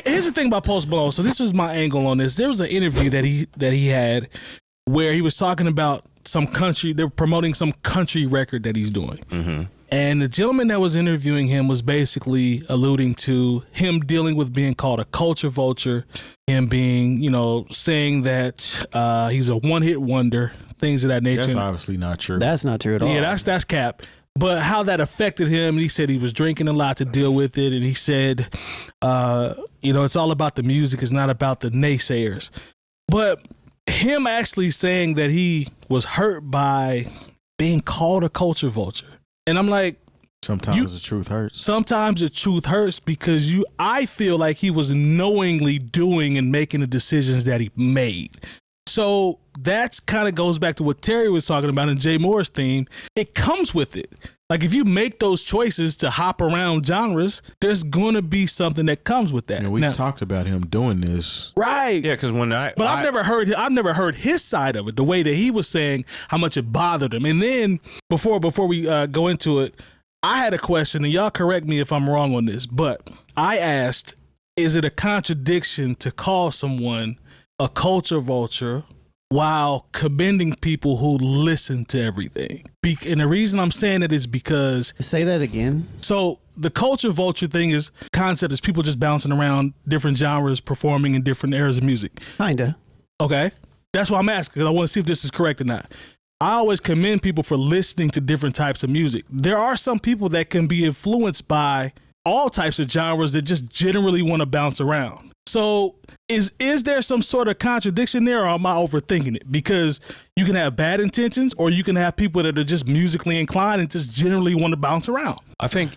here's the thing about Post Malone. So this is my angle on this. There was an interview that he had where he was talking about some country. They were promoting some country record that he's doing. Mm-hmm. And the gentleman that was interviewing him was basically alluding to him dealing with being called a culture vulture, him being, saying that he's a one-hit wonder, things of that nature. That's obviously not true. That's not true at all. Yeah, that's cap. But how that affected him, he said he was drinking a lot to deal with it. And he said, it's all about the music. It's not about the naysayers. But him actually saying that he was hurt by being called a culture vulture. And I'm like, sometimes the truth hurts. Sometimes the truth hurts because I feel like he was knowingly doing and making the decisions that he made. So that's kind of goes back to what Terry was talking about in Jay Moore's theme. It comes with it. Like if you make those choices to hop around genres, there's going to be something that comes with that. And we've talked about him doing this. Right. Yeah, because I've never heard his side of it, the way that he was saying how much it bothered him. And then before we go into it, I had a question, and y'all correct me if I'm wrong on this, but I asked, is it a contradiction to call someone a culture vulture while commending people who listen to everything? And the reason I'm saying it is because... Say that again. So the culture vulture concept is people just bouncing around different genres, performing in different eras of music. Kinda. Okay. That's why I'm asking, because I want to see if this is correct or not. I always commend people for listening to different types of music. There are some people that can be influenced by all types of genres that just generally want to bounce around. So is there some sort of contradiction there, or am I overthinking it? Because you can have bad intentions, or you can have people that are just musically inclined and just generally want to bounce around. I think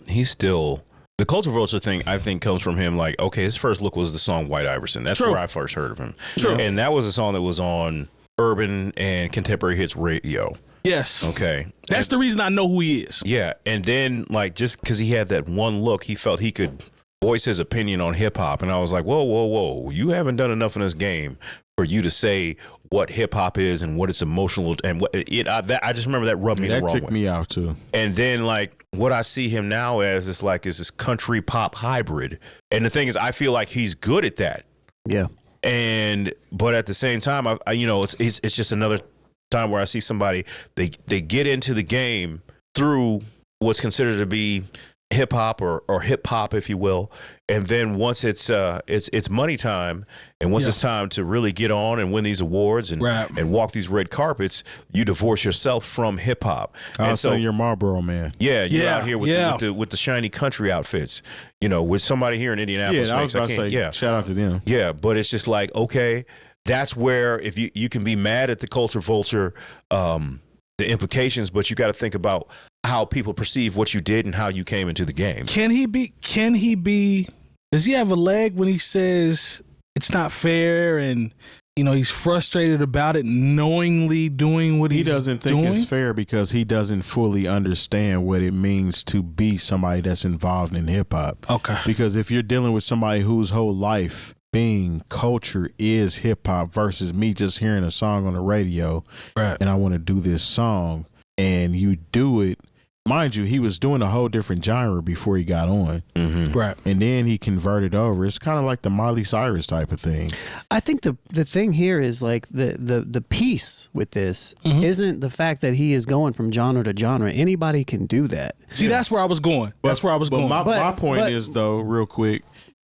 he's still... The culture vulture thing, I think, comes from him. Like, okay, his first look was the song White Iverson. That's where I first heard of him. True. And that was a song that was on urban and contemporary hits radio. Yes. Okay. That's the reason I know who he is. Yeah. And then, like, just because he had that one look, he felt he could voice his opinion on hip hop. And I was like, whoa. You haven't done enough in this game for you to say what hip hop is and what it's emotional and what I just remember that rubbed me the wrong way. That took me out too. And then like what I see him now as is this country pop hybrid. And the thing is, I feel like he's good at that. Yeah. But at the same time, it's just another time where I see somebody, they get into the game through what's considered to be hip hop or hip hop, if you will. And then once it's money time, and once it's time to really get on and win these awards and walk these red carpets, you divorce yourself from hip hop. And so you're Marlboro man. Yeah, you're out here with the shiny country outfits. With somebody here in Indianapolis. Yeah, I was about to say, shout out to them. Yeah, but it's just like, okay, that's where if you can be mad at the culture vulture, the implications, but you got to think about how people perceive what you did and how you came into the game. Can he be, does he have a leg when he says it's not fair and, he's frustrated about it, knowingly doing what he's doing? He doesn't think it's fair because he doesn't fully understand what it means to be somebody that's involved in hip hop. Okay. Because if you're dealing with somebody whose whole life being culture is hip hop versus me just hearing a song on the radio and I want to do this song and you do it. Mind you, he was doing a whole different genre before he got on. Mm-hmm. Right. And then he converted over. It's kind of like the Miley Cyrus type of thing. I think the thing here is like the piece with this isn't the fact that he is going from genre to genre. Anybody can do that. See, that's where I was going. But my point is, though, real quick,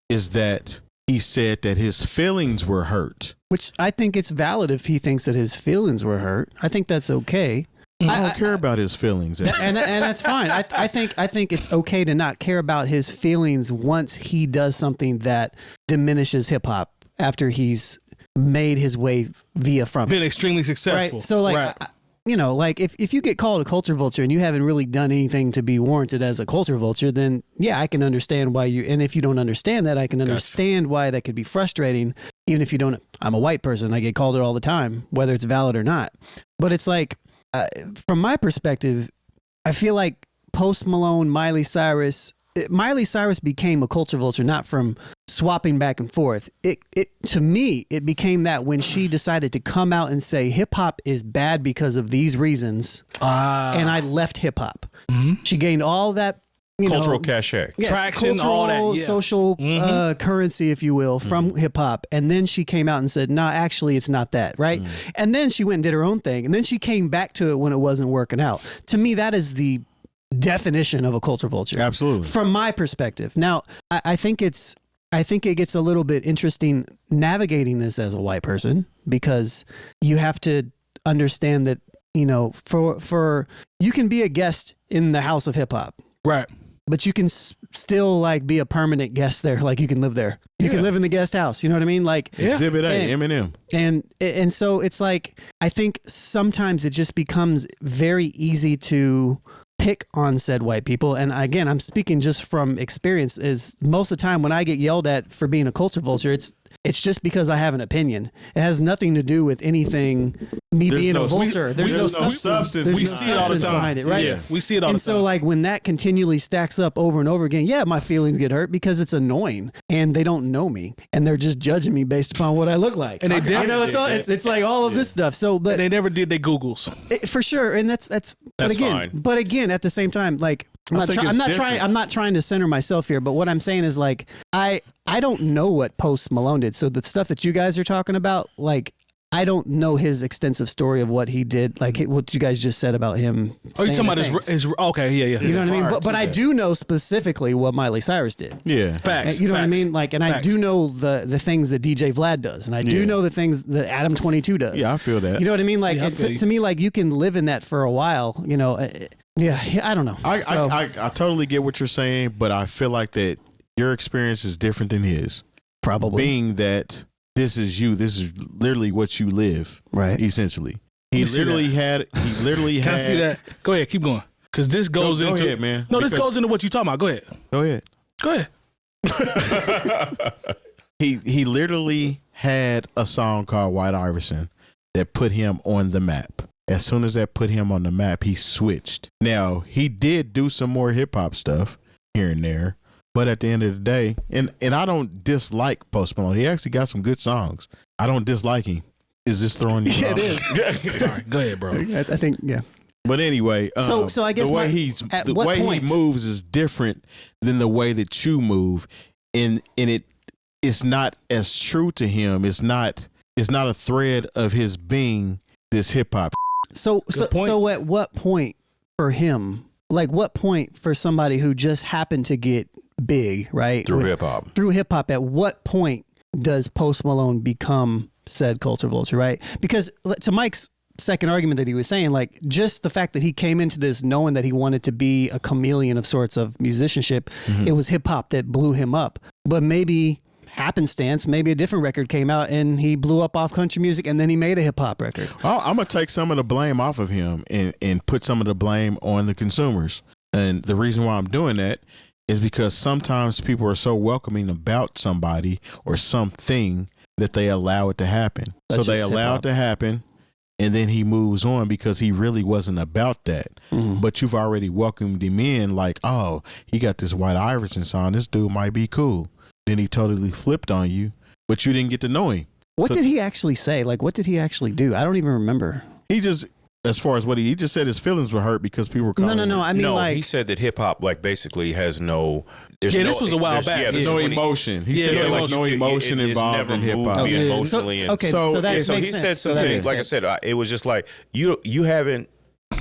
is that he said that his feelings were hurt. Which I think it's valid if he thinks that his feelings were hurt. I think that's okay. I don't care about his feelings. And that's fine. I think it's okay to not care about his feelings once he does something that diminishes hip hop after he's made his way from been extremely successful. Right. So like if you get called a culture vulture and you haven't really done anything to be warranted as a culture vulture, then yeah, I can understand why and if you don't understand that, I can understand why that could be frustrating. Even if you don't, I'm a white person, I get called it all the time, whether it's valid or not. But it's like, from my perspective, I feel like Post Malone, Miley Cyrus became a culture vulture not from swapping back and forth. It to me, it became that when she decided to come out and say hip hop is bad because of these reasons, and I left hip hop. Mm-hmm. She gained all that cultural cachet, traction, cultural, all that, social currency, if you will, from hip hop. And then she came out and said, "No, actually, it's not that." Right. And then she went and did her own thing, and then she came back to it when it wasn't working out. To me, that is the definition of a culture vulture. Absolutely. From my perspective. Now, I think it gets a little bit interesting navigating this as a white person, because you have to understand that, for you can be a guest in the house of hip hop. Right. But you can still like be a permanent guest there. Like you can live there. You can live in the guest house. You know what I mean? Like Exhibit A, Eminem. And so it's like, I think sometimes it just becomes very easy to pick on said white people. And again, I'm speaking just from experience, is most of the time when I get yelled at for being a culture vulture, it's just because I have an opinion. It has nothing to do with anything, being a vulture. There's no substance. We see it all the time behind it, right? Yeah, we see it all the time. And so like when that continually stacks up over and over again, my feelings get hurt because it's annoying and they don't know me and they're just judging me based upon what I look like. And they it's like all of this stuff. So, but and they never did their Googles for sure. And that's fine. But again, at the same time, like I'm not trying to center myself here, but what I'm saying is like I don't know what Post Malone did. So the stuff that you guys are talking about, like I don't know his extensive story of what he did, like what you guys just said about him. Oh, you're talking about his okay, yeah. You know what I mean? But I do know specifically what Miley Cyrus did. Yeah. Facts. You know what I facts, mean? Like, and facts. I do know the things that DJ Vlad does, and I do know the things that Adam22 does. Yeah, I feel that. You know what I mean? Like, Yeah, to me, like you can live in that for a while, Yeah, I don't know. I totally get what you're saying, but I feel like that your experience is different than his. Probably. Being that this is literally what you live. Right. Essentially. He literally had. Can I see that? Go ahead, keep going. Because this goes into. Go ahead, man. No, this goes into what you're talking about. Go ahead. Go ahead. He literally had a song called White Iverson that put him on the map. As soon as that put him on the map, he switched. Now, he did do some more hip hop stuff here and there, but at the end of the day, and I don't dislike Post Malone. He actually got some good songs. I don't dislike him. Is this throwing you off? It is. Sorry, go ahead, bro. I think, yeah. But anyway, so I guess the way he moves is different than the way that you move, and it's not as true to him. It's not a thread of his being this hip hop. So at what point for him, like what point for somebody who just happened to get big, right? Through hip hop, at what point does Post Malone become said culture vulture, right? Because to Mike's second argument that he was saying, like just the fact that he came into this knowing that he wanted to be a chameleon of sorts of musicianship, it was hip hop that blew him up. But maybe happenstance, maybe a different record came out and he blew up off country music and then he made a hip hop record. I'm going to take some of the blame off of him and put some of the blame on the consumers. And the reason why I'm doing that is because sometimes people are so welcoming about somebody or something that they allow it to happen. That's so they just allow it to happen, and then he moves on because he really wasn't about that. But you've already welcomed him in like, oh, he got this White Iverson song. This dude might be cool. Then he totally flipped on you, but you didn't get to know him. What did he actually say? Like, what did he actually do? I don't even remember. He just, as far as what he just said, his feelings were hurt because people were calling him. No. I mean, like he said that hip hop, like, basically has no. This was a while back. There's no emotion. He said there was no emotion involved in hip hop. Emotionally, so that makes he sense. said some things. Like I said, it was just like you haven't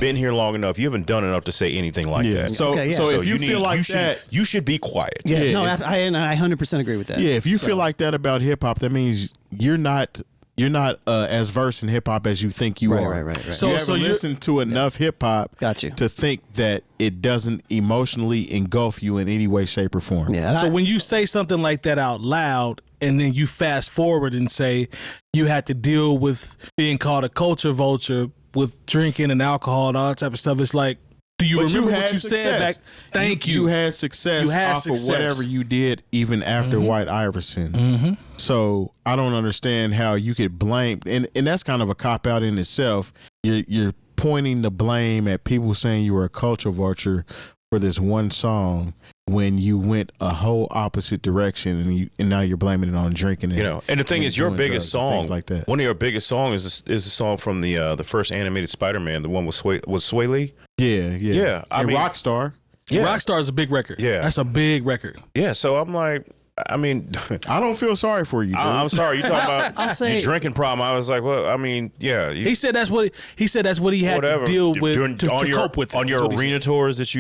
been here long enough. You haven't done enough to say anything like that. So if you feel like that, you should be quiet. I 100% agree with that. Yeah, if you feel like that about hip hop, that means you're not as versed in hip hop as you think you are. Right. So you haven't listened to enough hip hop to think that it doesn't emotionally engulf you in any way, shape, or form. Yeah. So when you say something like that out loud, and then you fast forward and say you had to deal with being called a culture vulture with drinking and alcohol and all that type of stuff, it's like, do you remember what you said back? Thank you. You had success off of whatever you did, even after White Iverson. So I don't understand how you could blame, and that's kind of a cop out in itself. You're pointing the blame at people saying you were a culture vulture for this one song when you went a whole opposite direction, and now you're blaming it on drinking. And the thing is, your biggest song, like that. One of your biggest songs is a song from the first animated Spider-Man, the one with Sway Lee. Yeah. I mean, Rockstar. Yeah. Rockstar is a big record. Yeah. That's a big record. Yeah, so I'm like, I mean, I don't feel sorry for you, dude. I'm sorry. You talking about say- your drinking problem? I was like, well, I mean, yeah. He said that's what he had whatever. to deal with to on your, cope with it, on is your what he arena said. tours that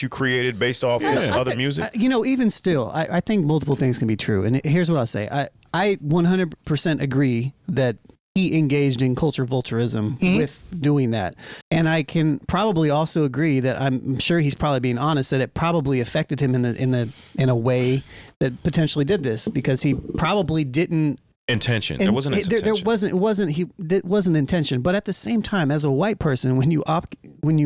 you created based off this other music. You know, even still, I think multiple things can be true. And here's what I'll say. I 100% agree that he engaged in culture vulturism with doing that. And I can probably also agree that I'm sure he's probably being honest that it probably affected him in a way that potentially did this, because he probably didn't Intention. There wasn't his there intention. wasn't intention. But at the same time, as a white person, when you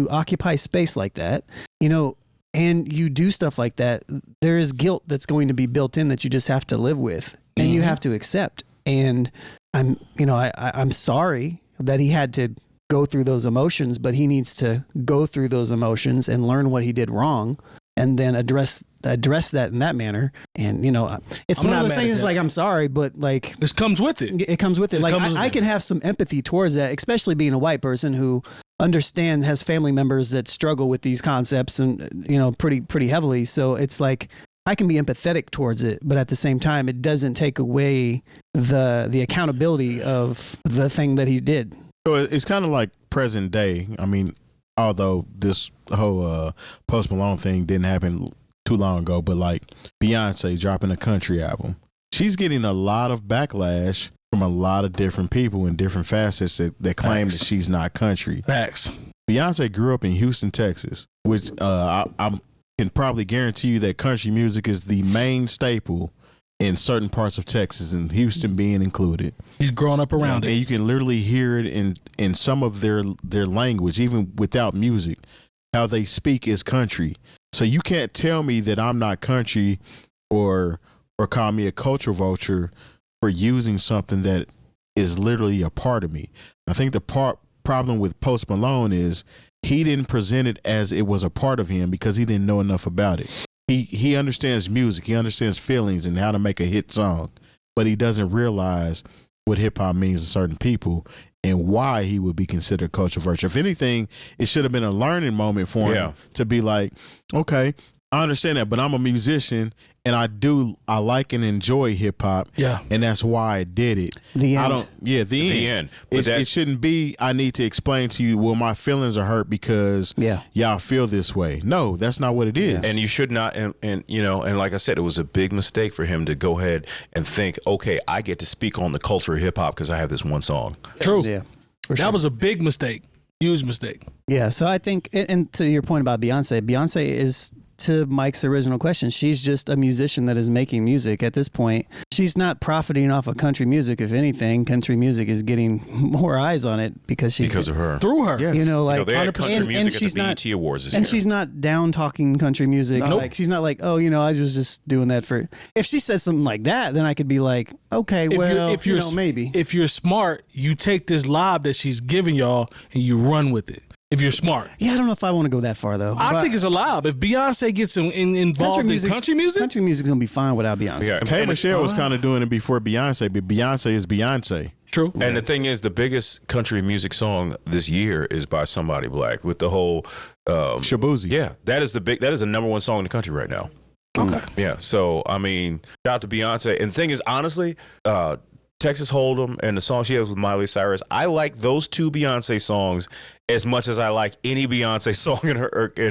occupy space like that, you know, and you do stuff like that, there is guilt that's going to be built in that you just have to live with and you have to accept. And I'm sorry that he had to go through those emotions, but he needs to go through those emotions and learn what he did wrong, and then address that in that manner. And it's I'm one not of those mad things. at It's that. like, I'm sorry, but like This comes with it. it comes with it. Like comes with I it. can have some empathy towards that, especially being a white person who has family members that struggle with these concepts and pretty heavily. So it's like I can be empathetic towards it, but at the same time, it doesn't take away the accountability of the thing that he did. So it's kind of like present day. I mean, although this whole Post Malone thing didn't happen too long ago, but like Beyonce dropping a country album, she's getting a lot of backlash from a lot of different people in different facets that claim that she's not country. Facts. Beyonce grew up in Houston, Texas, which I can probably guarantee you that country music is the main staple in certain parts of Texas, and Houston being included. He's growing up around And it. you can literally hear it in some of their language, even without music, how they speak is country. So you can't tell me that I'm not country or call me a culture vulture for using something that is literally a part of me. I think the problem with Post Malone is he didn't present it as it was a part of him because he didn't know enough about it. He understands music, he understands feelings and how to make a hit song, but he doesn't realize what hip hop means to certain people and why he would be considered culture vulture. If anything, it should have been a learning moment for him to be like, okay, I understand that, but I'm a musician and I like and enjoy hip hop. Yeah. And that's why I did it. The end. The end. But It shouldn't be, I need to explain to you, well, my feelings are hurt because y'all feel this way. No, that's not what it is. And you should not, and like I said, it was a big mistake for him to go ahead and think, okay, I get to speak on the culture of hip hop because I have this one song. True. Yeah. That was a big mistake. Huge mistake. Yeah, so I think, and to your point about Beyonce is, to Mike's original question, she's just a musician that is making music at this point. She's not profiting off of country music. If anything, country music is getting more eyes on it because of her. Through her. Yes. They had country music at the BET Awards this year. And she's not down talking country music. Nope. Like she's not like, I was just doing that for. If she says something like that, then I could be like, okay, If you're maybe. If you're smart, you take this lob that she's giving y'all and you run with it. If you're smart. Yeah, I don't know if I want to go that far though. I think it's a lob. If Beyonce gets involved in country music, country music's gonna be fine without Beyonce. Yeah, 𝐀𝐿 was kind of doing it before Beyonce, but Beyonce is Beyonce. true. And the thing is, the biggest country music song this year is by somebody black with the whole Shabuzi. Yeah, that is the number one song in the country right now. Okay. Yeah, so I mean, shout out to Beyonce. And the thing is, honestly, Texas Hold'em and the song she has with Miley Cyrus, I like those two Beyonce songs as much as I like any Beyonce song in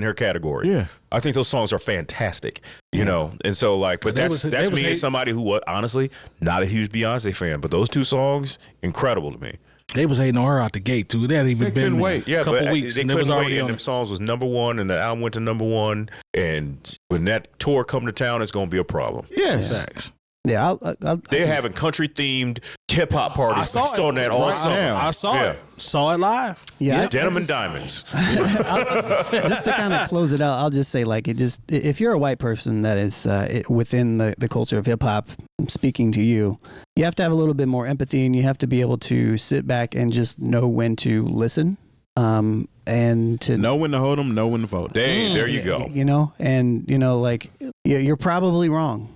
her category. Yeah. I think those songs are fantastic, and so but that's me as somebody who was honestly not a huge Beyonce fan, but those two songs incredible to me. They was hating on her out the gate too. They hadn't even been couldn't wait. Yeah, a couple but weeks they and it was couldn't already wait, on. and them songs was number one, and the album went to number one, and when that tour come to town, it's gonna be a problem. Yes. Facts. Yeah, They're having country themed hip hop parties I saw based it. on that all summer. I saw it. Saw it live. Yeah, Yep. Denim and Diamonds. just to kind of close it out, I'll just say if you're a white person that is within the culture of hip hop speaking to you, you have to have a little bit more empathy and you have to be able to sit back and just know when to listen. And to Know when to hold them, know when to vote. There you go. you're probably wrong.